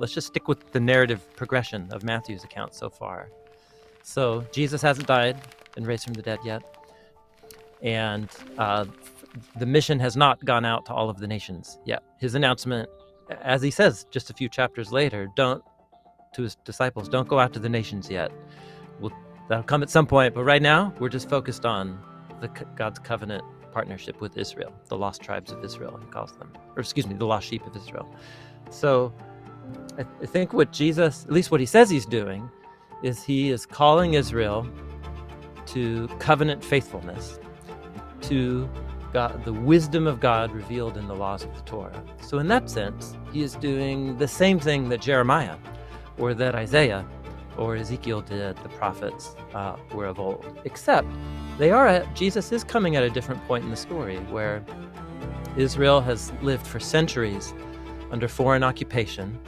Let's just stick with the narrative progression of Matthew's account so far. So Jesus hasn't died and raised from the dead yet. And the mission has not gone out to all of the nations yet. His announcement, as he says just a few chapters later, to his disciples, don't go out to the nations yet. That'll come at some point, but right now we're just focused on God's covenant partnership with Israel, the lost tribes of Israel, he calls them, the lost sheep of Israel. So I think what Jesus, at least what he says he's doing, is he is calling Israel to covenant faithfulness, to God, the wisdom of God revealed in the laws of the Torah. So in that sense, he is doing the same thing that Jeremiah or that Isaiah or Ezekiel did, the prophets were of old, except Jesus is coming at a different point in the story where Israel has lived for centuries under foreign occupation,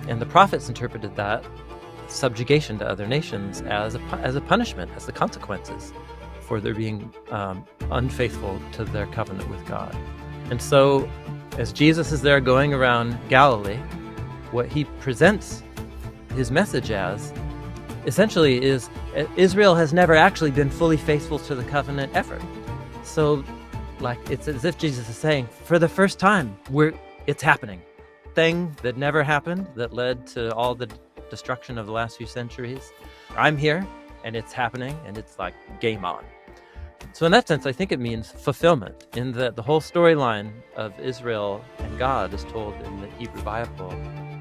and the prophets interpreted that subjugation to other nations as a punishment, as the consequences for their being unfaithful to their covenant with God. And so as Jesus is there going around Galilee, what he presents his message as essentially is Israel has never actually been fully faithful to the covenant ever. So it's as if Jesus is saying, for the first time, it's happening. Thing that never happened, that led to all the destruction of the last few centuries. I'm here, and it's happening, and it's like game on. So in that sense, I think it means fulfillment, in that the whole storyline of Israel and God is told in the Hebrew Bible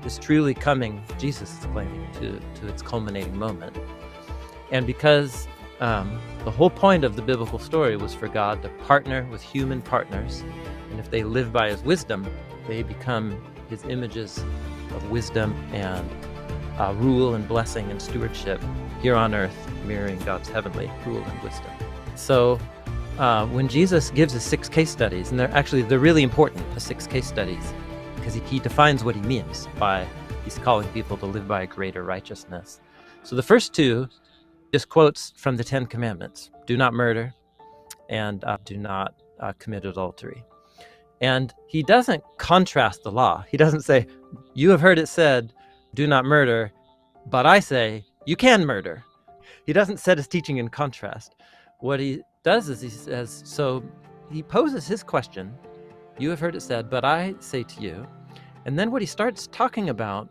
is truly coming, Jesus is claiming, to its culminating moment. And because the whole point of the biblical story was for God to partner with human partners, and if they live by his wisdom, they become his images of wisdom and rule and blessing and stewardship here on earth, mirroring God's heavenly rule and wisdom. So when Jesus gives his 6 case studies, and they're really important, the 6 case studies, because he defines what he means by he's calling people to live by a greater righteousness. So the first 2 just quotes from the 10 Commandments: do not murder and do not commit adultery. And he doesn't contrast the law. He doesn't say, you have heard it said, do not murder, but I say, you can murder. He doesn't set his teaching in contrast. What he does is he says, so he poses his question, you have heard it said, but I say to you. And then what he starts talking about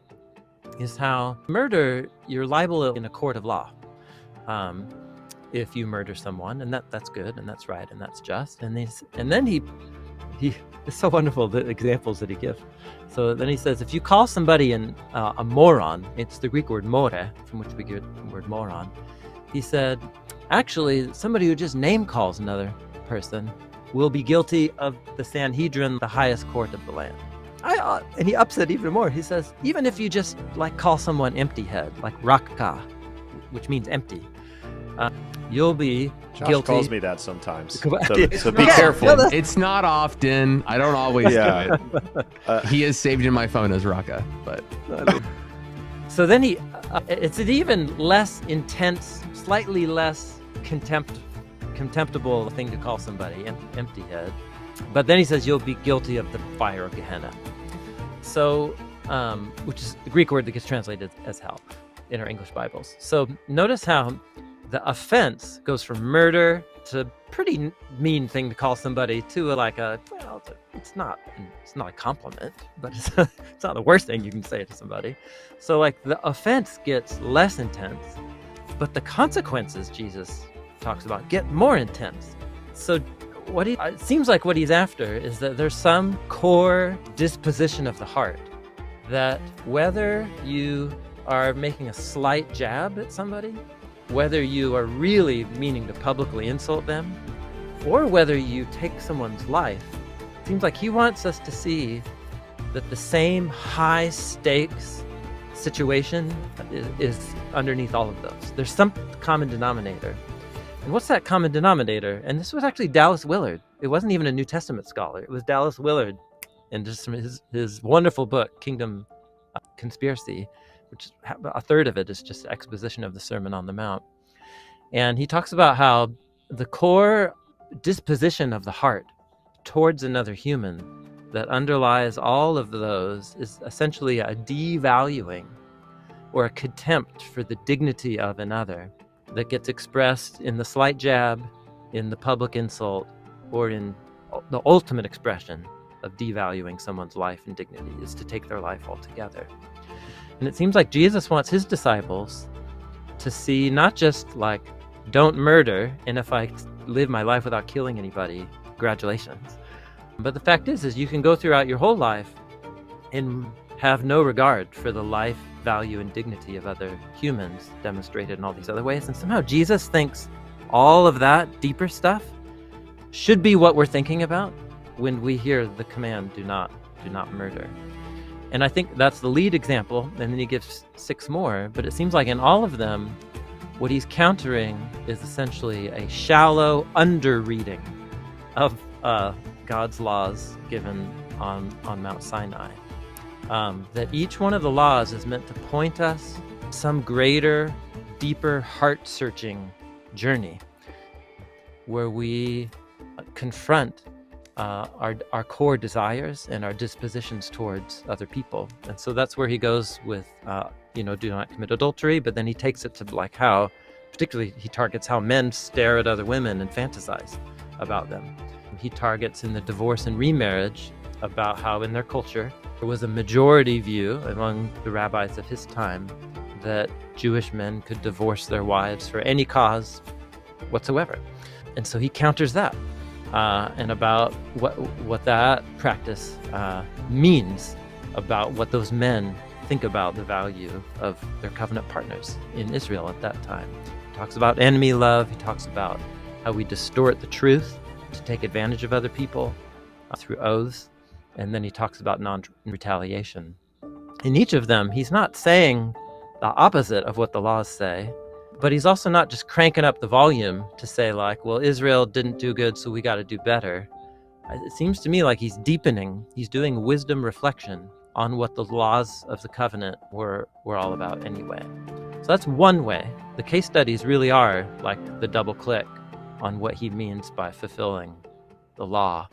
is how murder, you're liable in a court of law. If you murder someone, and that's good, and that's right, and that's just. And then he it's so wonderful, the examples that he gives. So then he says, if you call somebody a moron, it's the Greek word more, from which we get the word moron. He said, actually, somebody who just name calls another person will be guilty of the Sanhedrin, the highest court of the land. And he ups it even more. He says, even if you just call someone empty head, like rakka, which means empty, you'll be Josh guilty. calls me that sometimes, so be careful. It's not often. I don't always do it. He is saved in my phone as Raka, but so then it's an even less intense, slightly less contemptible thing to call somebody empty head. But then he says you'll be guilty of the fire of Gehenna. So, which is the Greek word that gets translated as hell in our English Bibles. So notice how the offense goes from murder to a pretty mean thing to call somebody to it's not a compliment, but it's not the worst thing you can say to somebody. So the offense gets less intense, but the consequences Jesus talks about get more intense. So it seems like what he's after is that there's some core disposition of the heart that whether you are making a slight jab at somebody, whether you are really meaning to publicly insult them, or whether you take someone's life, it seems like he wants us to see that the same high stakes situation is underneath all of those. There's some common denominator. And what's that common denominator? And this was actually Dallas Willard. It wasn't even a New Testament scholar. It was Dallas Willard, and just from his wonderful book, Kingdom Conspiracy, which a third of it is just exposition of the Sermon on the Mount. And he talks about how the core disposition of the heart towards another human that underlies all of those is essentially a devaluing or a contempt for the dignity of another that gets expressed in the slight jab, in the public insult, or in the ultimate expression of devaluing someone's life and dignity is to take their life altogether. And it seems like Jesus wants his disciples to see not just like, don't murder, and if I live my life without killing anybody, congratulations. But the fact is you can go throughout your whole life and have no regard for the life, value, and dignity of other humans demonstrated in all these other ways. And somehow Jesus thinks all of that deeper stuff should be what we're thinking about when we hear the command, do not murder. And I think that's the lead example, and then he gives 6 more, but it seems like in all of them, what he's countering is essentially a shallow under-reading of God's laws given on Mount Sinai. That each one of the laws is meant to point us some greater, deeper, heart-searching journey where we confront our core desires and our dispositions towards other people. And so that's where he goes with, do not commit adultery, but then he takes it to like how, particularly he targets how men stare at other women and fantasize about them. He targets in the divorce and remarriage about how in their culture, there was a majority view among the rabbis of his time that Jewish men could divorce their wives for any cause whatsoever. And so he counters that. And about what that practice means about what those men think about the value of their covenant partners in Israel at that time. He talks about enemy love. He talks about how we distort the truth to take advantage of other people through oaths. And then he talks about non-retaliation. In each of them, he's not saying the opposite of what the laws say, but he's also not just cranking up the volume to say like, well, Israel didn't do good, so we got to do better. It seems to me like he's deepening, he's doing wisdom reflection on what the laws of the covenant were all about anyway. So that's one way. The case studies really are like the double click on what he means by fulfilling the law